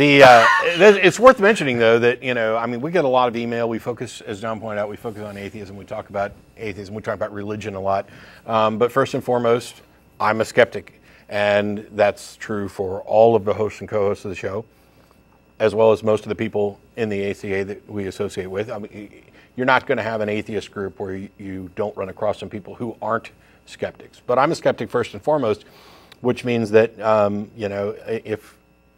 It's worth mentioning, though, that, I mean, we get a lot of email. We focus, as John pointed out, we focus on atheism. We talk about atheism. We talk about religion a lot. But first and foremost, I'm a skeptic. And that's true for all of the hosts and co-hosts of the show, as well as most of the people in the ACA that we associate with. I mean, you're not going to have an atheist group where you don't run across some people who aren't skeptics. But I'm a skeptic first and foremost, which means that,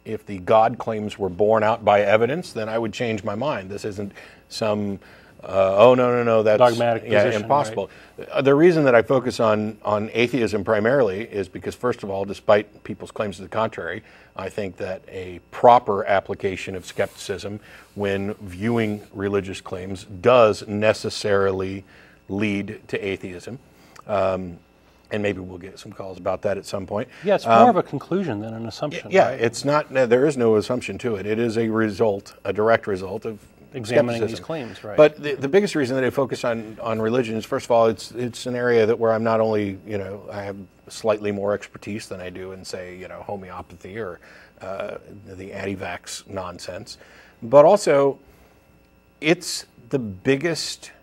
if the God claims were borne out by evidence, then I would change my mind. This isn't some, no, that's dogmatic position, impossible. Right? The reason that I focus on atheism primarily is because, first of all, despite people's claims to the contrary, I think that a proper application of skepticism when viewing religious claims does necessarily lead to atheism. And maybe we'll get some calls about that at some point. Yeah, it's more of a conclusion than an assumption. Yeah, right? It's not. There is no assumption to it. It is a result, a direct result of examining these claims, right? But the biggest reason that I focus on religion is, first of all, it's an area that where I'm not only I have slightly more expertise than I do in, say, homeopathy or the anti-vax nonsense, but also it's the biggest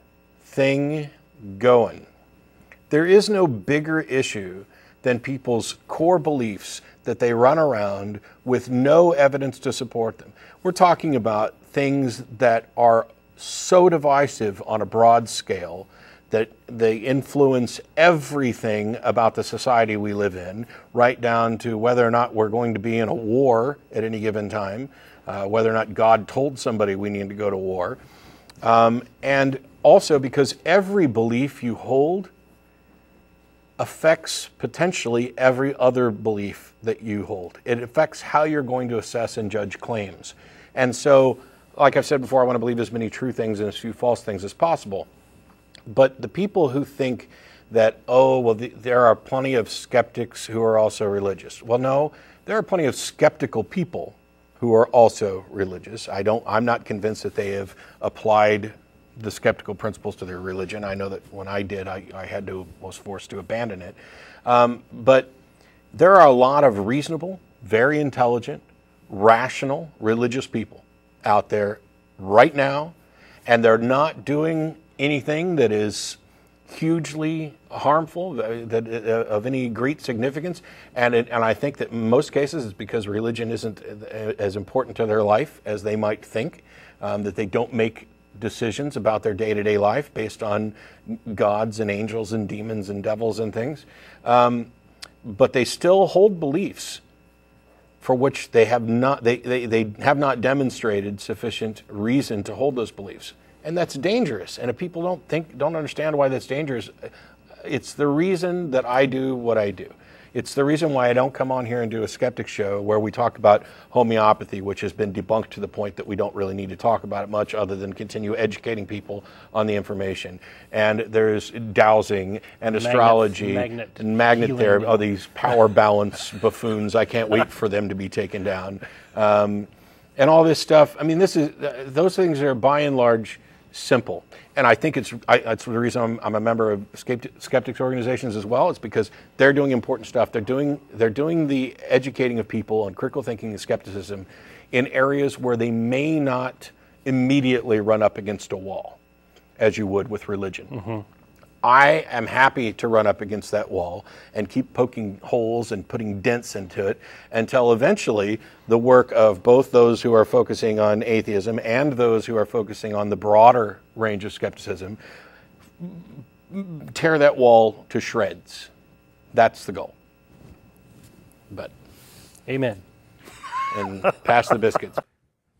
thing going. There is no bigger issue than people's core beliefs that they run around with no evidence to support them. We're talking about things that are so divisive on a broad scale that they influence everything about the society we live in, right down to whether or not we're going to be in a war at any given time, whether or not God told somebody we need to go to war, and also because every belief you hold affects potentially every other belief that you hold. It affects how you're going to assess and judge claims. And so, like I've said before, I want to believe as many true things and as few false things as possible. But the people who think that, there are plenty of skeptics who are also religious. Well, no, there are plenty of skeptical people who are also religious. I'm not convinced that they have applied the skeptical principles to their religion. I know that when I did, I was forced to abandon it. But there are a lot of reasonable, very intelligent, rational, religious people out there right now, and they're not doing anything that is hugely harmful, of any great significance. And I think that in most cases it's because religion isn't as important to their life as they might think, that they don't make decisions about their day-to-day life based on gods and angels and demons and devils and things. But they still hold beliefs for which they have not demonstrated sufficient reason to hold those beliefs. And that's dangerous. And if people don't understand why that's dangerous, it's the reason that I do what I do. It's the reason why I don't come on here and do a skeptic show where we talk about homeopathy, which has been debunked to the point that we don't really need to talk about it much other than continue educating people on the information. And there's dowsing and astrology and magnet therapy. Oh, these power balance buffoons. I can't wait for them to be taken down. And all this stuff. I mean, those things are by and large simple. And I think it's the reason I'm a member of skeptics organizations as well. It's because they're doing important stuff. They're doing the educating of people on critical thinking and skepticism in areas where they may not immediately run up against a wall, as you would with religion. Mm-hmm. I am happy to run up against that wall and keep poking holes and putting dents into it until eventually the work of both those who are focusing on atheism and those who are focusing on the broader range of skepticism tear that wall to shreds. That's the goal. But amen. And pass the biscuits.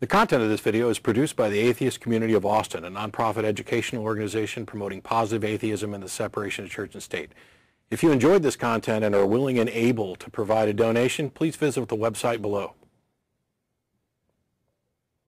The content of this video is produced by the Atheist Community of Austin, a nonprofit educational organization promoting positive atheism and the separation of church and state. If you enjoyed this content and are willing and able to provide a donation, please visit the website below.